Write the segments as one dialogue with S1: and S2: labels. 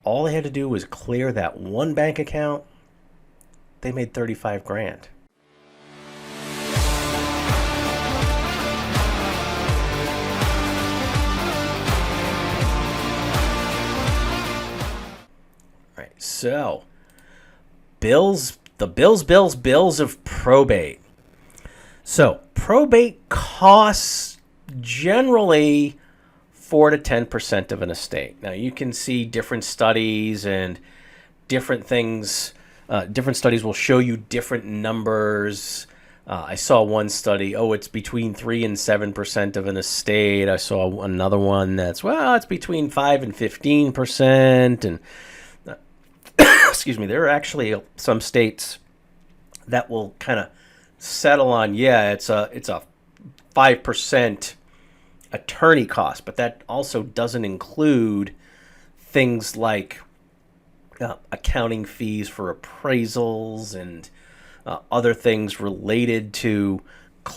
S1: all they had to do was clear that one bank account. They made 35 grand. All right, so bills of probate. So probate costs generally 4 to 10% of an estate. Now you can see different studies and different things. Different studies will show you different numbers. I saw one study, it's between 3 and 7% of an estate. I saw another one that's, it's between 5 and 15%. And excuse me, there are actually some states that will kind of settle on, it's a 5% attorney cost, but that also doesn't include things like accounting fees for appraisals and other things related to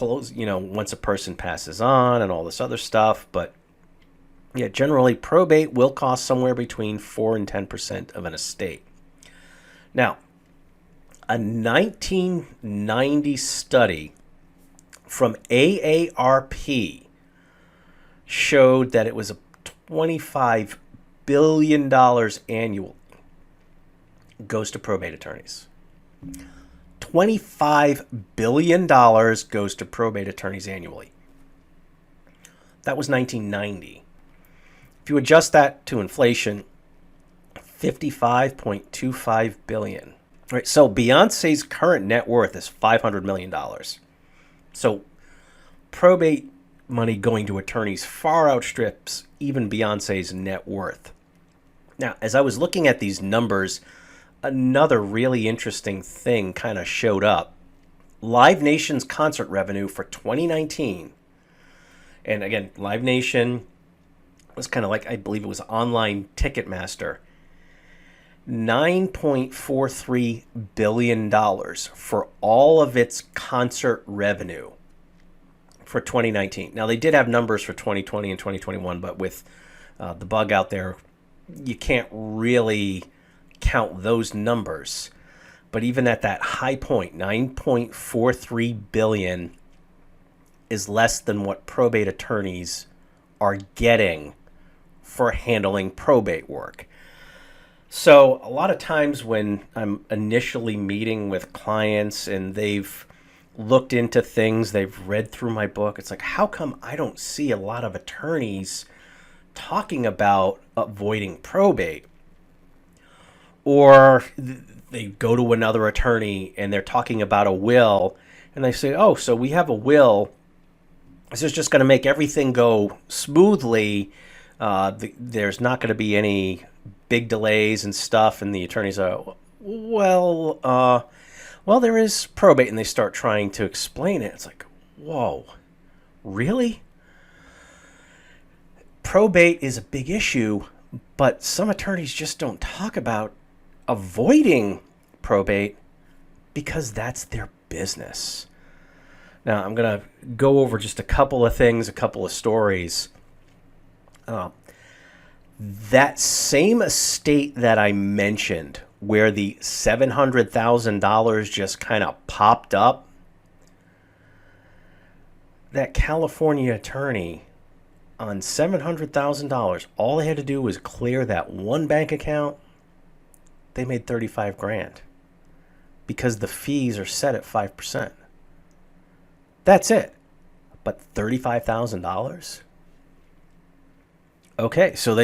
S1: once a person passes on and all this other stuff. But yeah, generally probate will cost somewhere between 4 and 10% of an estate. Now, a 1990 study from AARP showed that it was a $25 billion annual goes to probate attorneys. $25 billion goes to probate attorneys annually. That was 1990. If you adjust that to inflation, $55.25 billion. All right, so Beyonce's current net worth is $500 million. So probate money going to attorneys far outstrips even Beyonce's net worth. Now, as I was looking at these numbers, another really interesting thing kind of showed up. Live Nation's concert revenue for 2019. And again, Live Nation was kind of like, I believe it was online Ticketmaster. $9.43 billion for all of its concert revenue for 2019. Now, they did have numbers for 2020 and 2021, but with the bug out there, you can't really count those numbers. But even at that high point, $9.43 billion is less than what probate attorneys are getting for handling probate work. So a lot of times when I'm initially meeting with clients and they've looked into things, they've read through my book, it's like, how come I don't see a lot of attorneys talking about avoiding probate? Or they go to another attorney and they're talking about a will and they say, so we have a will. This is just going to make everything go smoothly. There's not going to be any big delays and stuff. And the attorneys are, well, there is probate. And they start trying to explain it. It's like, whoa, really? Probate is a big issue, but some attorneys just don't talk about avoiding probate because that's their business. Now, I'm going to go over just a couple of things, a couple of stories. That same estate that I mentioned where the $700,000 just kind of popped up, that California attorney on $700,000, all they had to do was clear that one bank account. They made 35 grand because the fees are set at 5%. That's it. But $35,000? Okay, so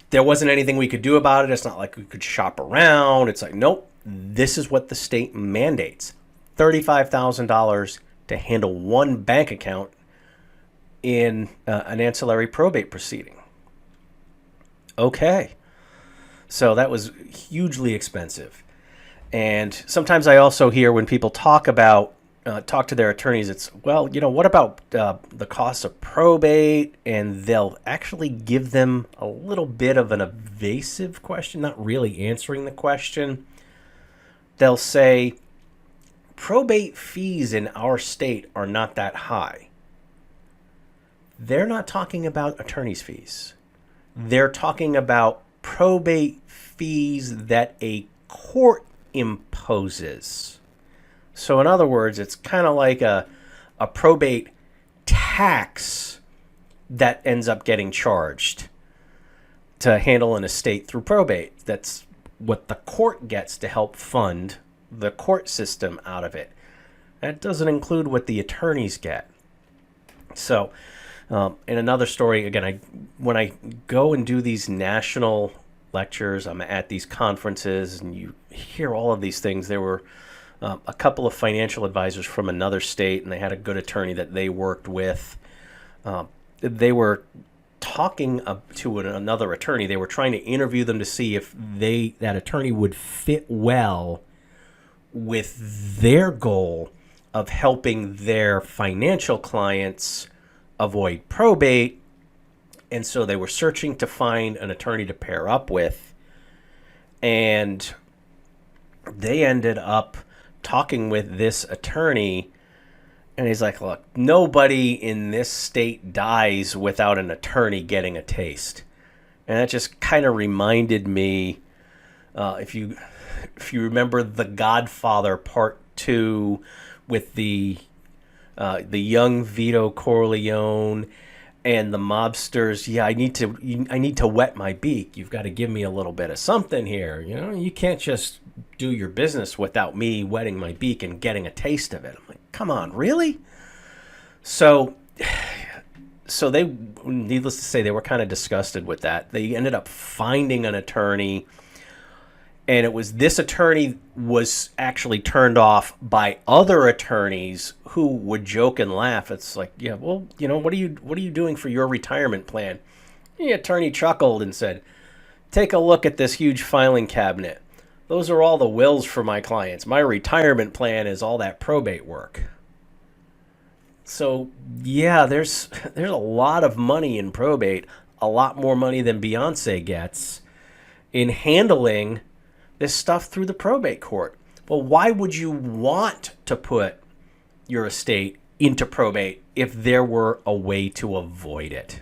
S1: there wasn't anything we could do about it. It's not like we could shop around. It's like, nope, this is what the state mandates. $35,000 to handle one bank account in an ancillary probate proceeding. Okay. So that was hugely expensive. And sometimes I also hear when people talk to their attorneys, it's, what about the cost of probate? And they'll actually give them a little bit of an evasive question, not really answering the question. They'll say, probate fees in our state are not that high. They're not talking about attorney's fees. They're talking about probate fees that a court imposes. So in other words, it's kind of like a probate tax that ends up getting charged to handle an estate through probate. That's what the court gets to help fund the court system out of it. That doesn't include what the attorneys get. So, in another story, again, when I go and do these national lectures, I'm at these conferences, and you hear all of these things. There were a couple of financial advisors from another state, and they had a good attorney that they worked with. They were talking to another attorney. They were trying to interview them to see if that attorney would fit well with their goal of helping their financial clients avoid probate. And so they were searching to find an attorney to pair up with. And they ended up talking with this attorney. And he's like, look, nobody in this state dies without an attorney getting a taste. And that just kind of reminded me, if you remember The Godfather Part 2 with the young Vito Corleone and the mobsters. Yeah, I need to wet my beak. You've got to give me a little bit of something here. You know, you can't just do your business without me wetting my beak and getting a taste of it. I'm like, come on, really? So they, needless to say, they were kind of disgusted with that. They ended up finding an attorney, and it was this attorney was actually turned off by other attorneys who would joke and laugh. It's like, yeah, well, you know, what are you doing for your retirement plan? The attorney chuckled and said, take a look at this huge filing cabinet. Those are all the wills for my clients. My retirement plan is all that probate work. So, yeah, there's a lot of money in probate, a lot more money than Beyonce gets in handling this stuff through the probate court. Well, why would you want to put your estate into probate if there were a way to avoid it?